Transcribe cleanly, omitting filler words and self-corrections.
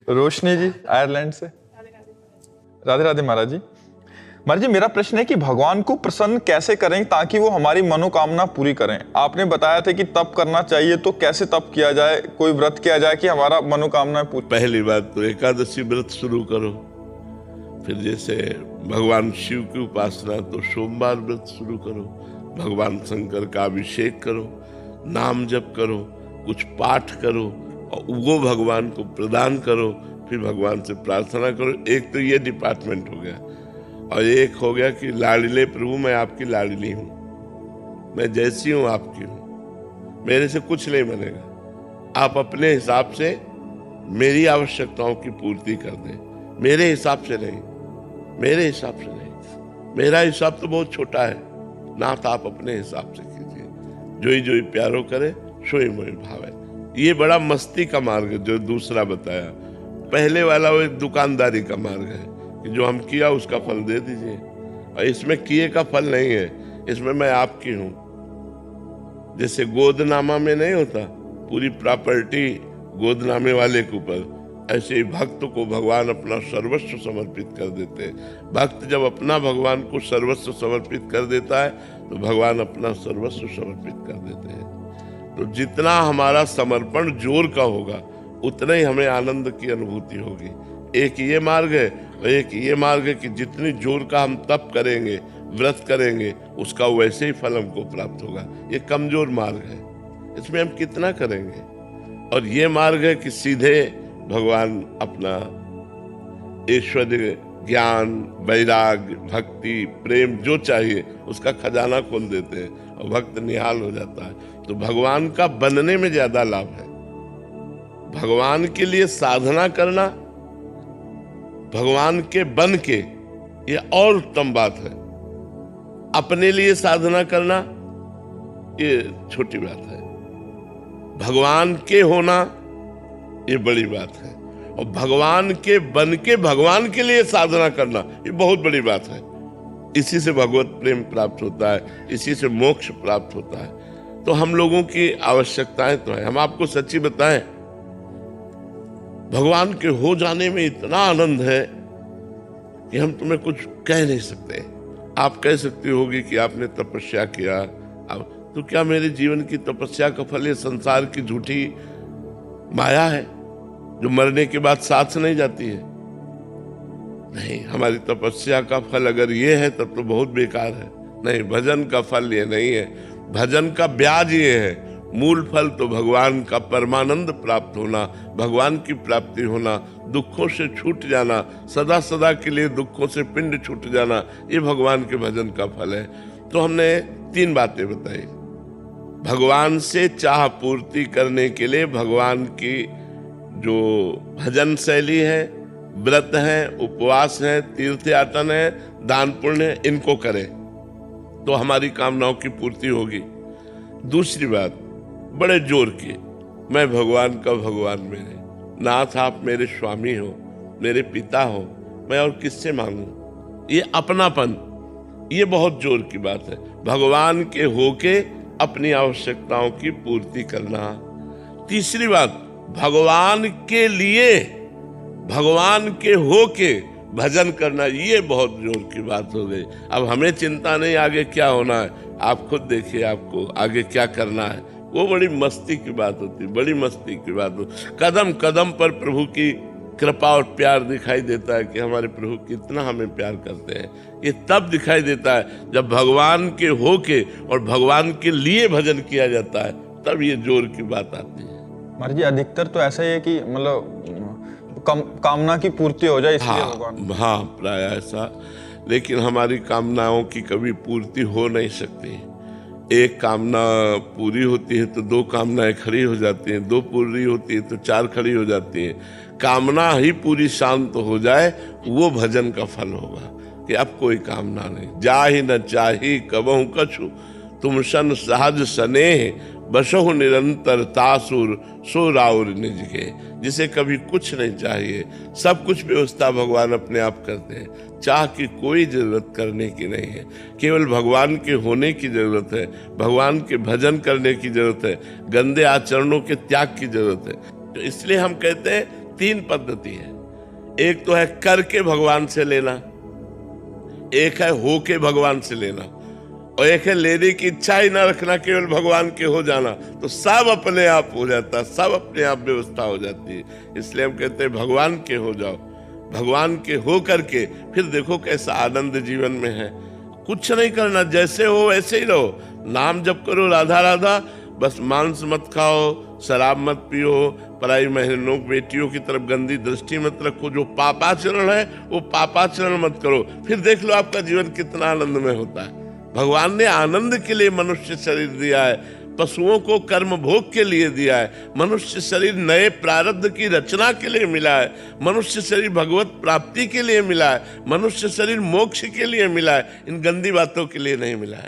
रोशनी जी Ireland से। राधे राधे महाराज जी। महाराज जी, मेरा प्रश्न है कि भगवान को प्रसन्न कैसे करें ताकि वो हमारी मनोकामना पूरी करें। आपने बताया था कि तप करना चाहिए, तो कैसे तप किया जाए, कोई व्रत किया जाए कि हमारा मनोकामना पूरी? पहली बात तो एकादशी व्रत शुरू करो। फिर जैसे भगवान शिव की उपासना तो सोमवार व्रत शुरू करो। भगवान शंकर का अभिषेक करो, नाम जप करो, कुछ पाठ करो और वो भगवान को प्रदान करो। फिर भगवान से प्रार्थना करो। एक तो ये डिपार्टमेंट हो गया, और एक हो गया कि लाडले प्रभु मैं आपकी लाडली हूँ, मैं जैसी हूँ आपकी हूँ, मेरे से कुछ नहीं बनेगा। आप अपने हिसाब से मेरी आवश्यकताओं की पूर्ति कर दें, मेरे हिसाब से नहीं, मेरे हिसाब से नहीं। मेरा हिसाब तो बहुत छोटा है, नाथ आप अपने हिसाब से कीजिए। जोई जोई प्यारो करे सोई मोई भावे। ये बड़ा मस्ती का मार्ग है जो दूसरा बताया। पहले वाला वो एक दुकानदारी का मार्ग है कि जो हम किया उसका फल दे दीजिए, और इसमें किए का फल नहीं है, इसमें मैं आपकी हूं। जैसे गोदनामा में नहीं होता पूरी प्रॉपर्टी गोदनामे वाले के ऊपर, ऐसे ही भक्त को भगवान अपना सर्वस्व समर्पित कर देते हैं। भक्त जब अपना भगवान को सर्वस्व समर्पित कर देता है तो भगवान अपना सर्वस्व समर्पित कर देते हैं। तो जितना हमारा समर्पण जोर का होगा उतना ही हमें आनंद की अनुभूति होगी। एक ये मार्ग है, और एक ये मार्ग है कि जितनी जोर का हम तप करेंगे, व्रत करेंगे, उसका वैसे ही फल हमको प्राप्त होगा। ये कमजोर मार्ग है, इसमें हम कितना करेंगे। और ये मार्ग है कि सीधे भगवान अपना ऐश्वर्य, ज्ञान, वैराग्य, भक्ति, प्रेम जो चाहिए उसका खजाना खोल देते हैं और भक्त निहाल हो जाता है। तो भगवान का बनने में ज्यादा लाभ है। भगवान के लिए साधना करना, भगवान के बन के, ये और उत्तम बात है। अपने लिए साधना करना ये छोटी बात है। भगवान के होना ये बड़ी बात है, और भगवान के बन के भगवान के लिए साधना करना ये बहुत बड़ी बात है। इसी से भगवत प्रेम प्राप्त होता है, इसी से मोक्ष प्राप्त होता है। तो हम लोगों की आवश्यकताएं तो है। हम आपको सच्ची बताएं, भगवान के हो जाने में इतना आनंद है कि हम तुम्हें कुछ कह नहीं सकते। आप कह सकती होगी कि आपने तपस्या किया, तो क्या मेरे जीवन की तपस्या का फल ये संसार की झूठी माया है जो मरने के बाद साथ नहीं जाती है? नहीं, हमारी तपस्या का फल अगर ये है तब तो बहुत बेकार है। नहीं, भजन का फल ये नहीं है, भजन का ब्याज ये है। मूल फल तो भगवान का परमानंद प्राप्त होना, भगवान की प्राप्ति होना, दुखों से छूट जाना, सदा सदा के लिए दुखों से पिंड छूट जाना, ये भगवान के भजन का फल है। तो हमने 3 बातें बताई। भगवान से चाह पूर्ति करने के लिए भगवान की जो भजन शैली है, व्रत है, उपवास है, तीर्थ यातन है, दान पुण्य है, इनको करें तो हमारी कामनाओं की पूर्ति होगी। दूसरी बात बड़े जोर की, मैं भगवान का भगवान मेरे नाथ, आप मेरे स्वामी हो, मेरे पिता हो, मैं और किससे मांगू। ये अपनापन, ये बहुत जोर की बात है। भगवान के होके अपनी आवश्यकताओं की पूर्ति करना। तीसरी बात, भगवान के लिए, भगवान के होके भजन करना, ये बहुत जोर की बात हो गई। अब हमें चिंता नहीं आगे क्या होना है, आप खुद देखिए आपको आगे क्या करना है। वो बड़ी मस्ती की बात होती, बड़ी मस्ती की बात होती। कदम कदम पर प्रभु की कृपा और प्यार दिखाई देता है कि हमारे प्रभु कितना हमें प्यार करते हैं। ये तब दिखाई देता है जब भगवान के होके और भगवान के लिए भजन किया जाता है, तब ये जोर की बात आती है। महाराज जी, अधिकतर तो ऐसा ही है कि मतलब कामना की पूर्ति हो जाए इसलिए भगवान। हाँ, प्राय ऐसा। लेकिन हमारी कामनाओं की कभी पूर्ति हो नहीं सकती। एक कामना पूरी होती है तो 2 कामनाएं खड़ी हो जाती हैं, 2 पूरी होती है तो 4 खड़ी हो जाती हैं। कामना ही पूरी शांत हो जाए, वो भजन का फल होगा कि अब कोई कामना नहीं। जाहि न चाही कबहु कछु, तुम सन सहज स्नेह, बसहु निरंतर तासुर, सो राउर निज के। जिसे कभी कुछ नहीं चाहिए, सब कुछ व्यवस्था भगवान अपने आप करते हैं। चाह की कोई जरूरत करने की नहीं है, केवल भगवान के होने की जरूरत है, भगवान के भजन करने की जरूरत है, गंदे आचरणों के त्याग की जरूरत है। तो इसलिए हम कहते हैं तीन पद्धति है। एक तो है करके भगवान से लेना, एक है होके भगवान से लेना, और एक है लेने की इच्छा ही ना रखना, केवल भगवान के हो जाना। तो सब अपने आप हो जाता, सब अपने आप व्यवस्था हो जाती है। इसलिए हम कहते हैं भगवान के हो जाओ, भगवान के हो करके फिर देखो कैसा आनंद जीवन में है। कुछ नहीं करना, जैसे हो वैसे ही रहो। नाम जप करो राधा राधा, बस मांस मत खाओ, शराब मत पियो, पराई बहनों बेटियों की तरफ गंदी दृष्टि मत रखो, जो पापाचरण है वो पापाचरण मत करो। फिर देख लो आपका जीवन कितना आनंदमय होता है। भगवान ने आनंद के लिए मनुष्य शरीर दिया है, पशुओं को कर्म भोग के लिए दिया है। मनुष्य शरीर नए प्रारब्ध की रचना के लिए मिला है। मनुष्य शरीर भगवत प्राप्ति के लिए मिला है। मनुष्य शरीर मोक्ष के लिए मिला है, इन गंदी बातों के लिए नहीं मिला है।